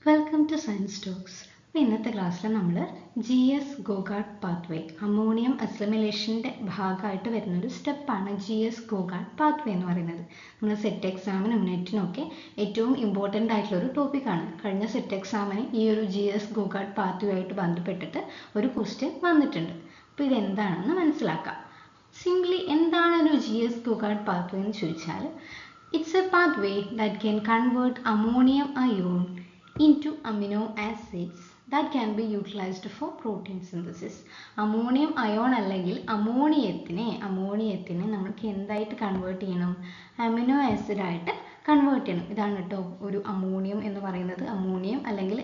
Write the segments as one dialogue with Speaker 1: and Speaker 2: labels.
Speaker 1: Welcome two science talks. അപ്പോൾ ഇന്നത്തെ ക്ലാസ്സിൽ നമ്മൾ GS ഗോഗാർഡ് പാത്വേ അമോണിയം അസിമിലേഷൻ്റെ ഭാഗമായിട്ട് വരുന്നൊരു സ്റ്റെപ്പാണ് GS ഗോഗാർഡ് പാത്വേ എന്ന് പറയുന്നത്. നമ്മൾ സെറ്റ് എക്സാമിനും നെറ്റിനും ഒക്കെ ഏറ്റവും ഇമ്പോർട്ടൻ്റ് ആയിട്ടുള്ളൊരു ടോപ്പിക്കാണ്. കഴിഞ്ഞ സെറ്റ് എക്സാമിന് ഈ ഒരു GS ഗോഗാർഡ് പാത്വേ ആയിട്ട് ബന്ധപ്പെട്ടിട്ട് ഒരു ക്വസ്റ്റ്യൻ വന്നിട്ടുണ്ട്. അപ്പോൾ ഇതെന്താണെന്ന് മനസ്സിലാക്കാം. സിംപ്ലി എന്താണ് ഒരു GS ഗോഗാർഡ് പാത്വേ എന്ന് ചോദിച്ചാൽ, it's A pathway that can convert ammonium ion into amino acids that can be utilized for protein synthesis. Ammonium ion അല്ലെങ്കിൽ അമോണിയത്തിനെ നമുക്ക് എന്തായിട്ട് കൺവേർട്ട് ചെയ്യണം? അമിനോ ആസിഡ് ആയിട്ട് കൺവേർട്ട് ചെയ്യണം. ഇതാണ് കേട്ടോ ഒരു അമോണിയം എന്ന് പറയുന്നത്. അമോണിയം അല്ലെങ്കിൽ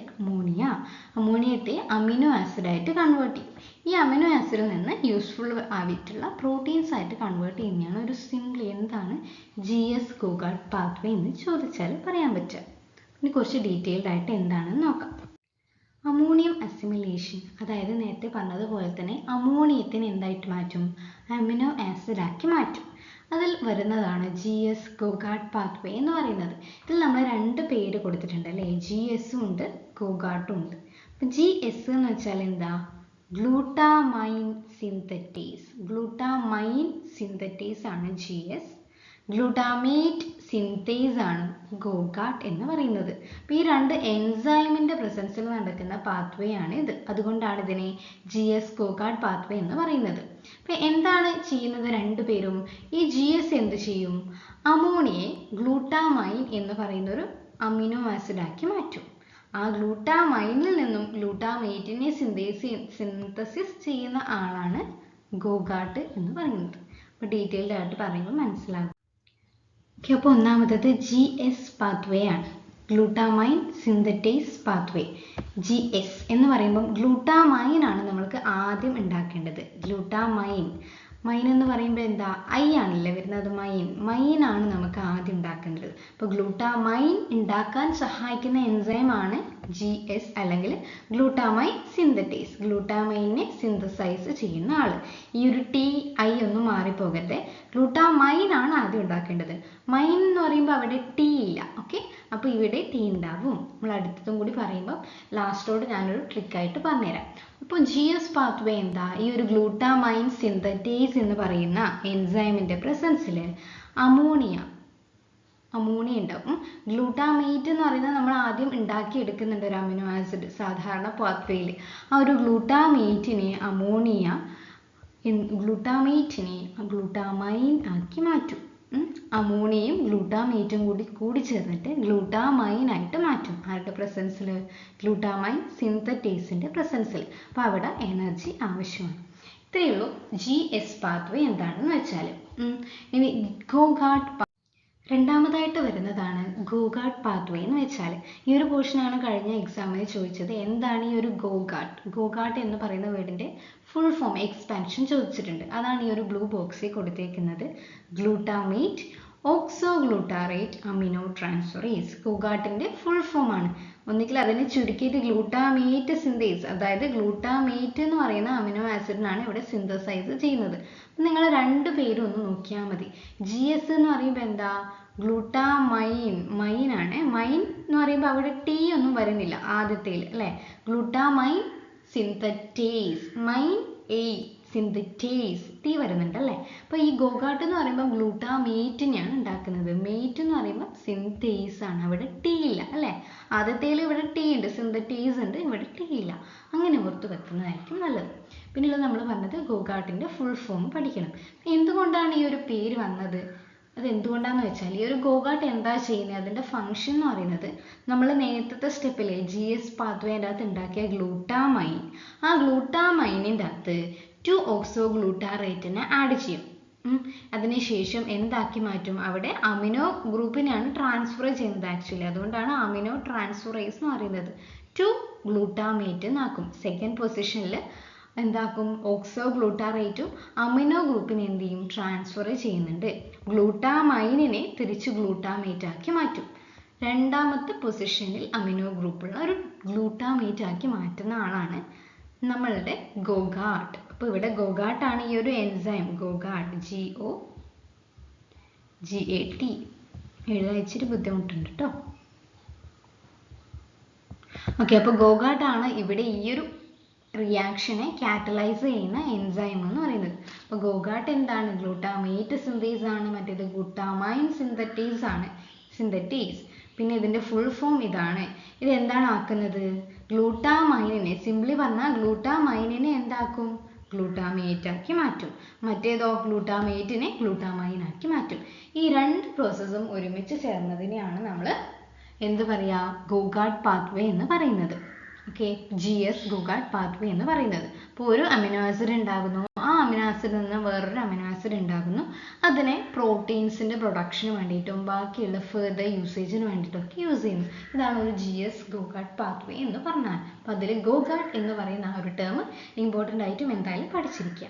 Speaker 1: അമോണിയത്തെ അമിനോ ആസിഡ് ആയിട്ട് കൺവേർട്ട് ചെയ്യും. ഈ അമിനോ ആസിഡിൽ നിന്ന് യൂസ്ഫുൾ ആയിട്ടുള്ള പ്രോട്ടീൻസ് ആയിട്ട് കൺവേർട്ട് ചെയ്യുന്നതാണ് ഒരു സിംപ്ലി എന്താണ് GS ഗോഗാർഡ് പാത്വേ എന്ന് ചോദിച്ചാൽ പറയാൻ പറ്റുക. ഇനി കുറച്ച് ഡീറ്റെയിൽഡ് ആയിട്ട് എന്താണെന്ന് നോക്കാം. അമോണിയം അസിമിലേഷൻ, അതായത് നേരത്തെ പറഞ്ഞതുപോലെ തന്നെ അമോണിയത്തിനെ എന്തായിട്ട് മാറ്റും? അമിനോ ആസിഡ് ആക്കി മാറ്റും. അതിൽ വരുന്നതാണ് GS ഗോഗാർഡ് പാത്വേ എന്ന് പറയുന്നത്. ഇതിൽ നമ്മൾ രണ്ട് പേര് കൊടുത്തിട്ടുണ്ട് അല്ലേ? GSഉം ഉണ്ട്, ഗോഗാർഡും ഉണ്ട്. അപ്പം GS എന്ന് വെച്ചാൽ എന്താ? ഗ്ലൂട്ടാമൈൻ സിന്തറ്റേസ് ആണ് GS. ഗ്ലൂട്ടാമേറ്റ് സിന്തേസ് ആണ് ഗോഗാർഡ് എന്ന് പറയുന്നത്. അപ്പോൾ ഈ രണ്ട് എൻസൈമിൻ്റെ പ്രസൻസിൽ നടക്കുന്ന പാത്വേ ആണ് ഇത്. അതുകൊണ്ടാണ് ഇതിനെ GS ഗോഗാർഡ് പാത്വേ എന്ന് പറയുന്നത്. അപ്പോൾ എന്താണ് ചെയ്യുന്നത് രണ്ടുപേരും? ഈ GS എന്ത് ചെയ്യും? അമോണിയെ ഗ്ലൂട്ടാമൈൻ എന്ന് പറയുന്ന ഒരു അമിനോ ആസിഡ് ആക്കി മാറ്റും. ആ ഗ്ലൂട്ടാമൈനിൽ നിന്നും ഗ്ലൂട്ടാമേറ്റിനെ സിന്തസിസ് ചെയ്യുന്ന ആളാണ് ഗോഗാർഡ് എന്ന് പറയുന്നത്. അപ്പോൾ ഡീറ്റെയിൽഡ് ആയിട്ട് പറയുമ്പോൾ മനസ്സിലാകും. അപ്പോൾ ഒന്നാമത്തത് GS പാത്വേ ആണ്, ഗ്ലൂട്ടാമൈൻ സിന്തറ്റേസ് പാത്വേ. GS എന്ന് പറയുമ്പം ഗ്ലൂട്ടാമൈൻ ആണ് നമ്മൾക്ക് ആദ്യം ഉണ്ടാക്കേണ്ടത്. മൈൻ എന്ന് പറയുമ്പോൾ എന്താ? ആണല്ലേ വരുന്നത്. മൈൻ ആണ് നമുക്ക് ആദ്യം ഉണ്ടാക്കേണ്ടത്. അപ്പോൾ ഗ്ലൂട്ടാമൈൻ ഉണ്ടാക്കാൻ സഹായിക്കുന്ന എൻസൈമാണ് GS അല്ലെങ്കിൽ ഗ്ലൂട്ടാമൈൻ സിന്തറ്റേസ്. ഗ്ലൂട്ടാമൈനെ സിന്തസൈസ് ചെയ്യുന്ന ആൾ. ഈ ഒരു TI ഒന്നും മാറിപ്പോകരുത്. ഗ്ലൂട്ടാമൈൻ ആണ് ആദ്യം ഉണ്ടാക്കേണ്ടത്. മൈൻ എന്ന് പറയുമ്പോൾ അവിടെ T ഇല്ല. ഓക്കെ, അപ്പോൾ ഇവിടെ T ഉണ്ടാവും. നമ്മൾ അടുത്തതും കൂടി പറയുമ്പോൾ ലാസ്റ്റോട് ഞാനൊരു ട്രിക്കായിട്ട് പറഞ്ഞുതരാം. അപ്പോൾ GS പാത്വേ എന്താ? ഈ ഒരു ഗ്ലൂട്ടാമൈൻ സിന്തറ്റേസ് എന്ന് പറയുന്ന എൻസൈമിൻ്റെ പ്രസൻസിൽ അമോണിയ ഉണ്ടാവും. ഗ്ലൂട്ടാമേറ്റ് എന്ന് പറയുന്നത് നമ്മൾ ആദ്യം ഉണ്ടാക്കിയെടുക്കുന്നുണ്ട് ഒരു അമിനോ ആസിഡ് സാധാരണ പാത്വേയിൽ. ആ ഒരു ഗ്ലൂട്ടാമേറ്റിനെ ഗ്ലൂട്ടാമൈൻ ആക്കി മാറ്റും. അമോണിയയും ഗ്ലൂട്ടാമേറ്റും കൂടി ചേർന്നിട്ട് ഗ്ലൂട്ടാമൈൻ ആയിട്ട് മാറ്റും. ആരുടെ പ്രസൻസിൽ? ഗ്ലൂട്ടാമൈൻ സിന്തറ്റേസിൻ്റെ പ്രസൻസിൽ. അപ്പോൾ അവിടെ എനർജി ആവശ്യമാണ്. ഇത്രയേ ഉള്ളൂ GS പാത്വേ എന്താണെന്ന് വെച്ചാൽ. ഇനി ഗോഗാർഡ് രണ്ടാമതായിട്ട് വരുന്നതാണ് ഗോഗാർഡ് പാത്വേ എന്ന് വെച്ചാൽ. ഈ ഒരു പോർഷനാണ് കഴിഞ്ഞ എക്സാമിന് ചോദിച്ചത്. എന്താണ് ഈ ഒരു ഗോഗാർഡ് എന്ന് പറയുന്ന വേർഡിൻ്റെ ഫുൾ ഫോം എക്സ്പാൻഷൻ ചോദിച്ചിട്ടുണ്ട്. അതാണ് ഈ ഒരു ബ്ലൂ ബോക്സിൽ കൊടുത്തേക്കുന്നത്. Glutamate oxoglutarate amino transferase. ഗോഗാർഡിൻ്റെ ഫുൾ ഫോം ആണ്. ഒന്നുകിൽ അതിനെ ചുരുക്കിയിട്ട് ഗ്ലൂട്ടാമേറ്റ് സിന്തേസ്, അതായത് ഗ്ലൂട്ടാമേറ്റ് എന്ന് പറയുന്ന അമിനോ ആസിഡിനാണ് ഇവിടെ സിന്തസൈസ് ചെയ്യുന്നത്. നിങ്ങൾ രണ്ട് പേരും ഒന്ന് നോക്കിയാൽ മതി. GS എന്ന് പറയുമ്പോൾ എന്താ? മൈൻ ആണ്. മൈൻ എന്ന് പറയുമ്പോൾ അവിടെ T ഒന്നും വരുന്നില്ല ആദ്യത്തേൽ അല്ലേ? ഗ്ലൂട്ടാമൈൻ സിന്തറ്റേസ്, സിന്തറ്റേസ് T വരുന്നുണ്ട് അല്ലേ? അപ്പോൾ ഈ ഗോഗാർഡ് എന്ന് പറയുമ്പോൾ ഗ്ലൂട്ടാമേറ്റിനെയാണ് ഉണ്ടാക്കുന്നത്. മേറ്റ് എന്ന് പറയുമ്പോൾ സിന്തേസ് ആണ്. അവിടെ T ഇല്ല അല്ലേ? ആദ്യത്തേൽ ഇവിടെ T ഉണ്ട്, സിന്തറ്റേസ് ഉണ്ട്, ഇവിടെ T ഇല്ല. അങ്ങനെ ഓർത്ത് വെക്കുന്നതായിരിക്കും നല്ലത്. പിന്നെയുള്ളത് നമ്മൾ പറഞ്ഞത് ഗോഗാർഡിൻ്റെ ഫുൾ ഫോം പഠിക്കണം. എന്തുകൊണ്ടാണ് ഈ ഒരു പേര് വന്നത്? അത് എന്തുകൊണ്ടാന്ന് വെച്ചാൽ ഈ ഒരു ഗോഗാർഡ് എന്താ ചെയ്യുന്നത്? അതിൻ്റെ ഫംഗ്ഷൻ എന്ന് പറയുന്നത് നമ്മൾ നേരത്തെ സ്റ്റെപ്പിലെ GS പാത്വേൻ്റെ അകത്ത് ഉണ്ടാക്കിയ ഗ്ലൂട്ടാമൈൻ, ആ ഗ്ലൂട്ടാമൈനിൻ്റെ അകത്ത് 2-ഓക്സോഗ്ലൂട്ടാറേറ്റിനെ ആഡ് ചെയ്യും. അതിനുശേഷം എന്താക്കി മാറ്റും? അവിടെ അമിനോ ഗ്രൂപ്പിനെയാണ് ട്രാൻസ്ഫർ ചെയ്യുന്നത് ആക്ച്വലി. അതുകൊണ്ടാണ് അമിനോ ട്രാൻസ്ഫറേസ് എന്ന് പറയുന്നത്. 2-ഗ്ലൂട്ടാമേറ്റ് എന്നാക്കും. സെക്കൻഡ് പൊസിഷനിൽ എന്താക്കും? ഓക്സോഗ്ലൂട്ടാറേറ്റും അമിനോ ഗ്രൂപ്പിനെ എന്ത് ചെയ്യും? ട്രാൻസ്ഫർ ചെയ്യുന്നുണ്ട്. ഗ്ലൂട്ടാമൈനിനെ തിരിച്ച് ഗ്ലൂട്ടാമേറ്റ് ആക്കി മാറ്റും. രണ്ടാമത്തെ പൊസിഷനിൽ അമിനോ ഗ്രൂപ്പുള്ള ഒരു ഗ്ലൂട്ടാമേറ്റ് ആക്കി മാറ്റുന്ന ആളാണ് നമ്മളുടെ ഗോഗാർഡ്. അപ്പോൾ ഇവിടെ ഗോഗാർഡ് ആണ് ഈ ഒരു എൻസൈം. ഗോഗാർഡ് GOGAT എഴുതാൻ ഇച്ചിരി ബുദ്ധിമുട്ടുണ്ട് കേട്ടോ. ഓക്കെ, അപ്പോൾ ഗോഗാട്ട് ആണ് ഇവിടെ ഈ ഒരു റിയാക്ഷനെ കാറ്റലൈസ് ചെയ്യുന്ന എൻസൈം എന്ന് പറയുന്നത്. അപ്പോൾ ഗോഗാട്ട് എന്താണ്? ഗ്ലൂട്ടാമേറ്റ് സിന്തേസ് ആണ്, മറ്റേത് ഗ്ലൂട്ടാമൈൻ സിന്തറ്റീസ് ആണ്, സിന്തറ്റീസ്. പിന്നെ ഇതിന്റെ ഫുൾ ഫോം ഇതാണ്. ഇത് എന്താണ് ആക്കുന്നത്? ഗ്ലൂട്ടാമൈനിനെ, സിംപ്ലി പറഞ്ഞാൽ ഗ്ലൂട്ടാമൈനിനെ എന്താക്കും? ഗ്ലൂട്ടാമേറ്റ് ആക്കി മാറ്റും. മറ്റേതോ ഗ്ലൂട്ടാമേറ്റിനെ ഗ്ലൂട്ടാമൈൻ ആക്കി മാറ്റും. ഈ രണ്ട് പ്രോസസ്സും ഒരുമിച്ച് ചേർന്നതിനെയാണ് നമ്മൾ എന്ത് പറയാ? ഗോഗാട്ട് പാത്വേ എന്ന് പറയുന്നത്. ഓക്കെ, GS ഗോഗാട്ട് പാത്വേ എന്ന് പറയുന്നത്. അപ്പോൾ ഒരു അമിനോ ആസിഡ് ഉണ്ടാകുന്നു, ആ അമിനോ ആസിഡിൽ നിന്ന് വേറൊരു അമിനോ ആസിഡ് ഉണ്ടാകുന്നു, അതിനെ പ്രോട്ടീൻസിന്റെ പ്രൊഡക്ഷന് വേണ്ടിയിട്ടും ബാക്കിയുള്ള ഫെർദർ യൂസേജിന് വേണ്ടിയിട്ടൊക്കെ യൂസ് ചെയ്യുന്നു. ഇതാണ് ഒരു GS ഗോഗാട്ട് പാത്വേ എന്ന് പറഞ്ഞാൽ. അപ്പോൾ അതിൽ ഗോഗാട്ട് എന്ന് പറയുന്ന ആ ഒരു ടേം ഇമ്പോർട്ടൻ്റ് ആയിട്ടും എന്തായാലും പഠിച്ചിരിക്കുക.